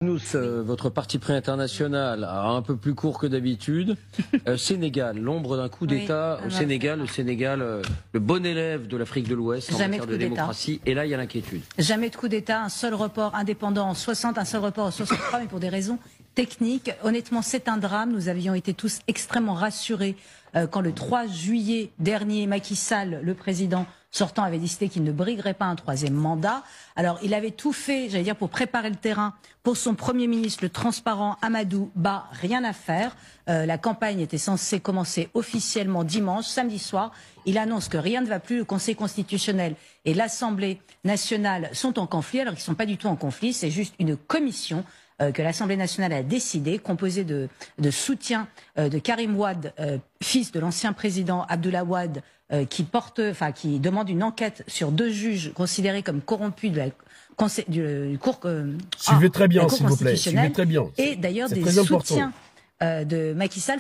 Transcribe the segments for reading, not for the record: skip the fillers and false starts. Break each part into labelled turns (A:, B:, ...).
A: Votre parti pris international a un peu plus court que d'habitude. Sénégal, l'ombre d'un coup d'État au Sénégal. Le Sénégal, le bon élève de l'Afrique de l'Ouest en matière de démocratie. Et là, il y a l'inquiétude.
B: Jamais de coup d'État, un seul report indépendant en 60, un seul report en 63, mais pour des raisons techniques. Honnêtement, c'est un drame. Nous avions été tous extrêmement rassurés quand le 3 juillet dernier, Macky Sall, le président sortant, avait décidé qu'il ne briguerait pas un troisième mandat. Alors, il avait tout fait, j'allais dire, pour préparer le terrain pour son Premier ministre, le transparent Amadou Ba. Rien à faire. La campagne était censée commencer officiellement dimanche, samedi soir. Il annonce que rien ne va plus. Le Conseil constitutionnel et l'Assemblée nationale sont en conflit, alors qu'ils ne sont pas du tout en conflit. C'est juste une commission que l'Assemblée nationale a décidé, composée de soutien de Karim Wade, fils de l'ancien président Abdoulaye Wade, qui demande une enquête sur 2 juges considérés comme corrompus de la Cour
C: Suivez très bien, s'il vous plaît. Suivez très bien.
B: Et d'ailleurs, des soutiens de Macky Sall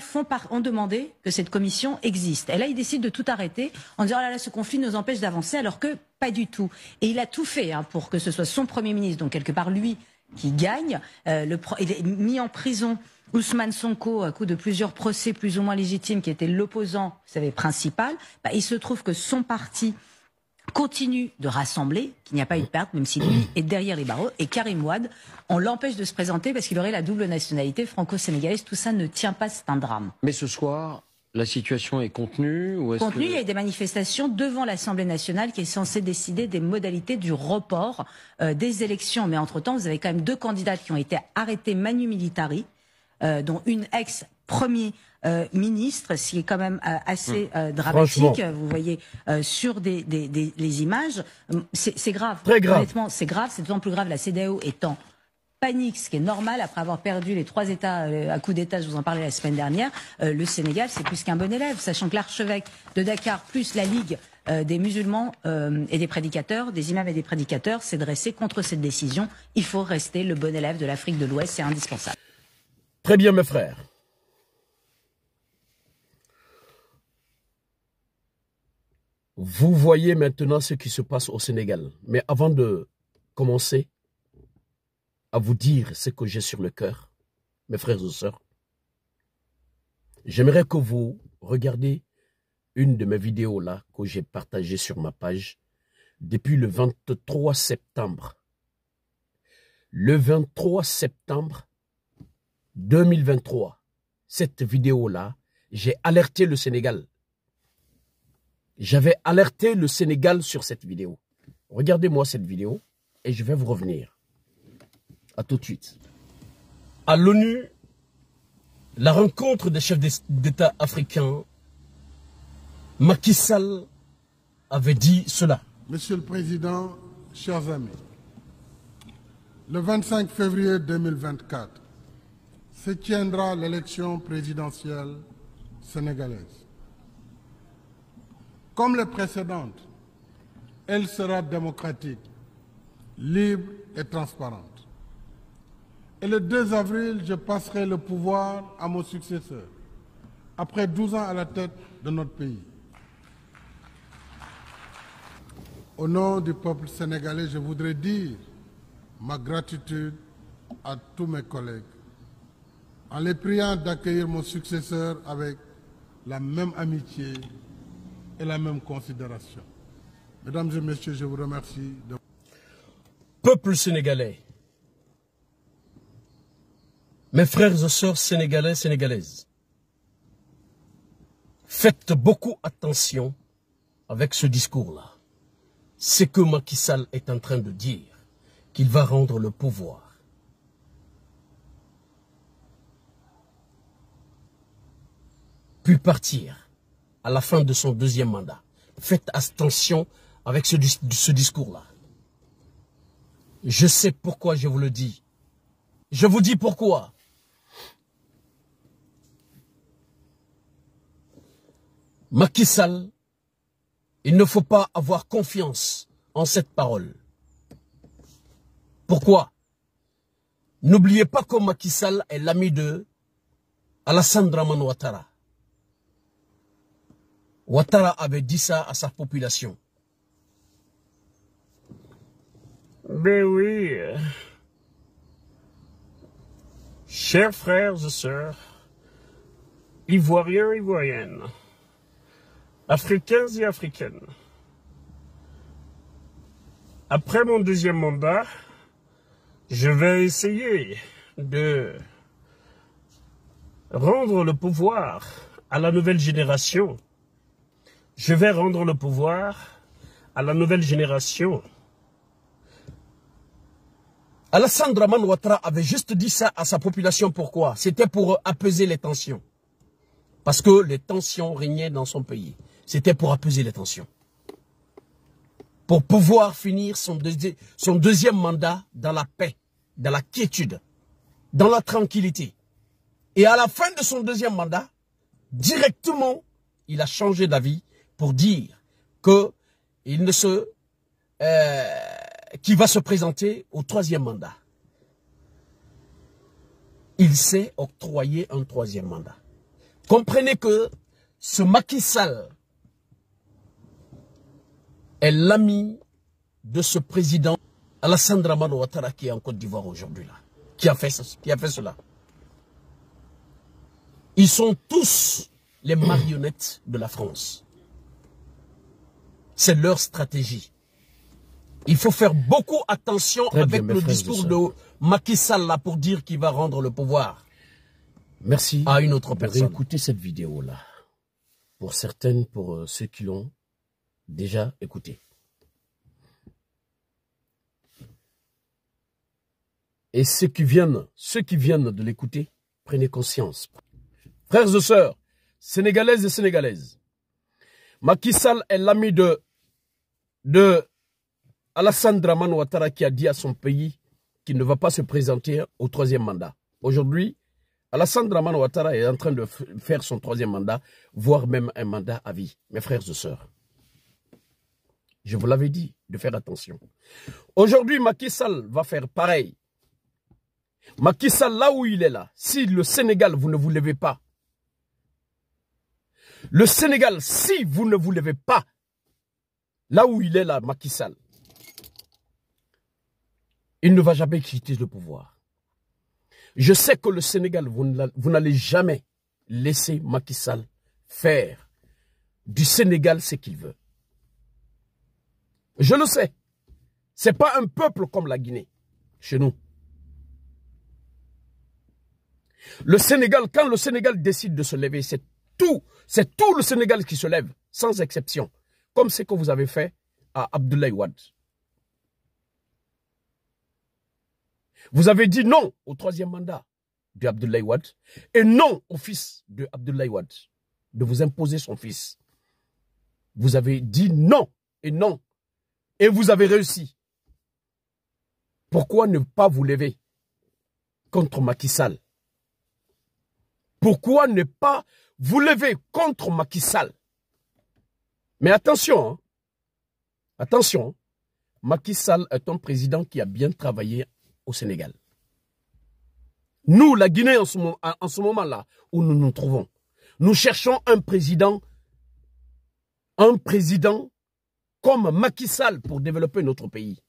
B: ont demandé que cette commission existe. Et là, il décide de tout arrêter en disant « Oh là là, ce conflit nous empêche d'avancer », alors que pas du tout. Et il a tout fait pour que ce soit son Premier ministre, donc quelque part lui, qui gagne. Il est mis en prison Ousmane Sonko à coup de plusieurs procès plus ou moins légitimes qui était l'opposant, vous savez, principal. Il se trouve que son parti continue de rassembler, qu'il n'y a pas eu de perte, même si lui est derrière les barreaux. Et Karim Wade, on l'empêche de se présenter parce qu'il aurait la double nationalité franco-sénégalaise. Tout ça ne tient pas, c'est un drame.
A: Mais ce soir, la situation est contenue ou
B: il y a des manifestations devant l'Assemblée nationale qui est censée décider des modalités du report des élections. Mais entre-temps, vous avez quand même 2 candidats qui ont été arrêtés manu militari, dont une ex-premier ministre, ce qui est quand même assez dramatique. Vous voyez sur les images, c'est grave.
C: Très grave.
B: Honnêtement, c'est grave. C'est d'autant plus grave la CEDEAO étant panique, ce qui est normal après avoir perdu les 3 États à coup d'État, je vous en parlais la semaine dernière. Le Sénégal, c'est plus qu'un bon élève, sachant que l'archevêque de Dakar plus la Ligue des musulmans et des prédicateurs, des imams et des prédicateurs, s'est dressé contre cette décision. Il faut rester le bon élève de l'Afrique de l'Ouest, c'est indispensable.
C: Très bien, mes frères. Vous voyez maintenant ce qui se passe au Sénégal. Mais avant de commencer à vous dire ce que j'ai sur le cœur, mes frères et sœurs, j'aimerais que vous regardiez une de mes vidéos là que j'ai partagée sur ma page depuis le 23 septembre. Le 23 septembre 2023, cette vidéo-là, j'ai alerté le Sénégal. J'avais alerté le Sénégal sur cette vidéo. Regardez-moi cette vidéo et je vais vous revenir. À tout de suite. À l'ONU, la rencontre des chefs d'État africains, Macky Sall avait dit cela.
D: Monsieur le Président, chers amis, le 25 février 2024, se tiendra l'élection présidentielle sénégalaise. Comme les précédentes, elle sera démocratique, libre et transparente. Et le 2 avril, je passerai le pouvoir à mon successeur, après 12 ans à la tête de notre pays. Au nom du peuple sénégalais, je voudrais dire ma gratitude à tous mes collègues, en les priant d'accueillir mon successeur avec la même amitié et la même considération. Mesdames et messieurs, je vous remercie.
C: Peuple sénégalais, mes frères et sœurs sénégalais, sénégalaises, faites beaucoup attention avec ce discours-là. C'est que Macky Sall est en train de dire qu'il va rendre le pouvoir. Puis partir à la fin de son 2e mandat. Faites attention avec ce discours-là. Je sais pourquoi je vous le dis. Je vous dis pourquoi. Macky Sall, il ne faut pas avoir confiance en cette parole. Pourquoi? N'oubliez pas que Macky Sall est l'ami de Alassane Dramane Ouattara. Ouattara avait dit ça à sa population.
E: Ben oui.
C: Chers frères et sœurs, Ivoiriens et Ivoiriennes, Africains et Africaines, après mon deuxième mandat, je vais essayer de rendre le pouvoir à la nouvelle génération. Je vais rendre le pouvoir à la nouvelle génération. Alassane Dramane Ouattara avait juste dit ça à sa population. Pourquoi? C'était pour apaiser les tensions. Parce que les tensions régnaient dans son pays. C'était pour apaiser les tensions. Pour pouvoir finir son deuxième mandat dans la paix, dans la quiétude, dans la tranquillité. Et à la fin de son deuxième mandat, directement, il a changé d'avis pour dire que qu'il va se présenter au troisième mandat. Il s'est octroyé un troisième mandat. Comprenez que ce Macky Sall est l'ami de ce président Alassane Dramane Ouattara qui est en Côte d'Ivoire aujourd'hui là, qui a fait cela. Ils sont tous les marionnettes de la France. C'est leur stratégie. Il faut faire beaucoup attention avec le discours de Macky Sall là pour dire qu'il va rendre le pouvoir.
E: Merci
C: à une autre personne.
E: Écoutez cette vidéo là. Pour certaines, pour ceux qui l'ont déjà écouté. Et ceux qui viennent de l'écouter, prenez conscience. Frères et sœurs, sénégalaises et sénégalaises, Macky Sall est l'ami de Alassane Dramane Ouattara qui a dit à son pays qu'il ne va pas se présenter au troisième mandat. Aujourd'hui, Alassane Dramane Ouattara est en train de faire son troisième mandat, voire même un mandat à vie. Mes frères et sœurs, je vous l'avais dit de faire attention. Aujourd'hui, Macky Sall va faire pareil. Macky Sall, là où il est là, si le Sénégal, vous ne vous levez pas, le Sénégal, si vous ne vous levez pas, là où il est là, Macky Sall, il ne va jamais quitter le pouvoir. Je sais que le Sénégal, vous n'allez jamais laisser Macky Sall faire du Sénégal ce qu'il veut. Je le sais. Ce n'est pas un peuple comme la Guinée, chez nous. Le Sénégal, quand le Sénégal décide de se lever, c'est tout le Sénégal qui se lève, sans exception. Comme ce que vous avez fait à Abdoulaye Wade. Vous avez dit non au troisième mandat de Abdoulaye Wade et non au fils de Abdoulaye Wade, de vous imposer son fils. Vous avez dit non et non. Et vous avez réussi. Pourquoi ne pas vous lever contre Macky Sall? Pourquoi ne pas vous lever contre Macky Sall? Mais attention, hein. Attention, Macky Sall est un président qui a bien travaillé au Sénégal. Nous, la Guinée, en ce moment-là, où nous nous trouvons, nous cherchons un président comme Macky Sall pour développer notre pays.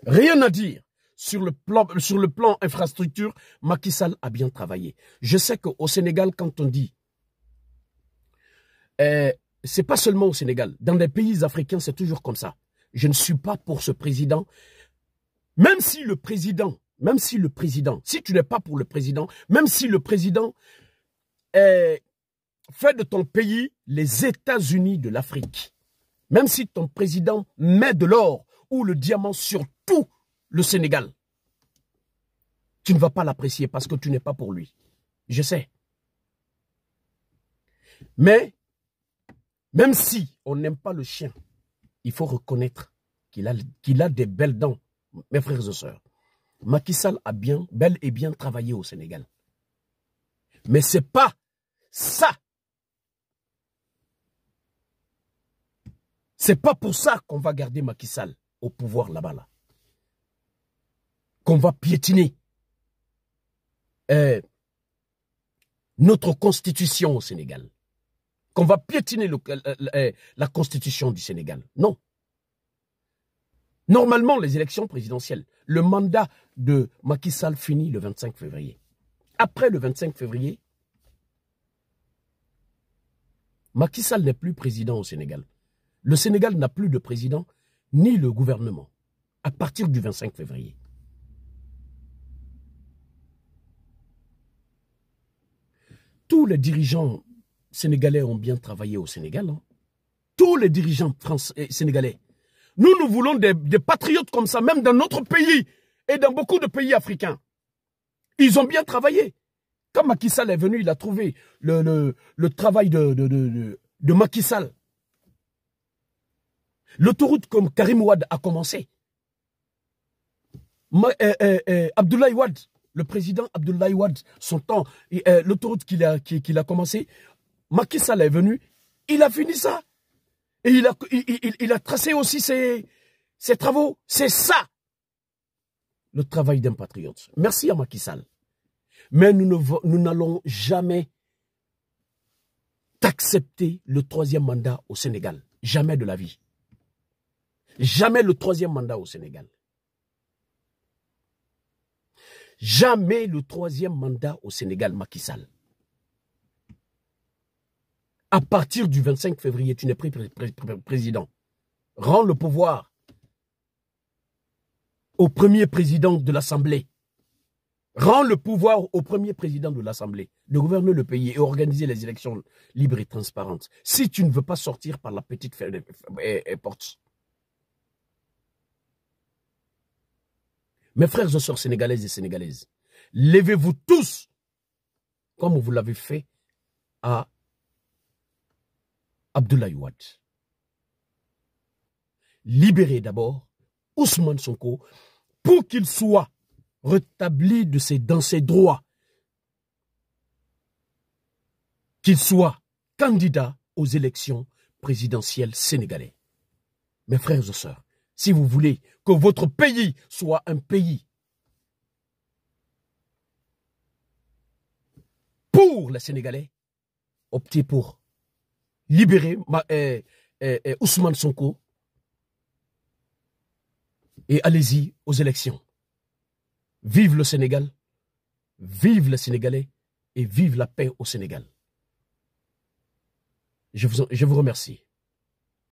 E: Rien à dire. Sur le plan infrastructure, Macky Sall a bien travaillé. Je sais qu'au Sénégal, quand on dit, c'est pas seulement au Sénégal, dans les pays africains, c'est toujours comme ça. Je ne suis pas pour ce président. Même si le président, si tu n'es pas pour le président, même si le président fait de ton pays les États-Unis de l'Afrique, même si ton président met de l'or ou le diamant sur tout le Sénégal, tu ne vas pas l'apprécier parce que tu n'es pas pour lui. Je sais. Mais, même si on n'aime pas le chien, il faut reconnaître qu'il a des belles dents, mes frères et sœurs. Macky Sall a bel et bien travaillé au Sénégal. Mais ce n'est pas ça. Ce n'est pas pour ça qu'on va garder Macky Sall au pouvoir là-bas. Là. Qu'on va piétiner notre constitution au Sénégal. Qu'on va piétiner la constitution du Sénégal. Non. Normalement, les élections présidentielles, le mandat de Macky Sall finit le 25 février. Après le 25 février, Macky Sall n'est plus président au Sénégal. Le Sénégal n'a plus de président ni le gouvernement à partir du 25 février. Tous les dirigeants sénégalais ont bien travaillé au Sénégal. Hein. Tous les dirigeants sénégalais. Nous voulons des patriotes comme ça, même dans notre pays et dans beaucoup de pays africains. Ils ont bien travaillé. Quand Macky Sall est venu, il a trouvé le travail de Macky Sall. L'autoroute comme Karim Wade a commencé. Abdoulaye Wade, le président Abdoulaye Wade, son temps, l'autoroute qu'il a commencé, Macky Sall est venu, il a fini ça. Et il a tracé aussi ses travaux. C'est ça, le travail d'un patriote. Merci à Macky Sall. Mais nous n'allons jamais accepter le troisième mandat au Sénégal. Jamais de la vie. Jamais le troisième mandat au Sénégal. Jamais le troisième mandat au Sénégal, Macky Sall. À partir du 25 février, tu n'es plus président. Rends le pouvoir au premier président de l'Assemblée. Rends le pouvoir au premier président de l'Assemblée de gouverner le pays et organiser les élections libres et transparentes. Si tu ne veux pas sortir par la petite porte. Mes frères et sœurs sénégalaises et sénégalaises, levez-vous tous comme vous l'avez fait à Abdoulaye Wade. Libérez d'abord Ousmane Sonko pour qu'il soit rétabli dans ses droits, qu'il soit candidat aux élections présidentielles sénégalaises. Mes frères et sœurs, si vous voulez que votre pays soit un pays pour les Sénégalais, optez pour libérer Ousmane Sonko et allez-y aux élections. Vive le Sénégal, vive les Sénégalais et vive la paix au Sénégal. Je vous remercie.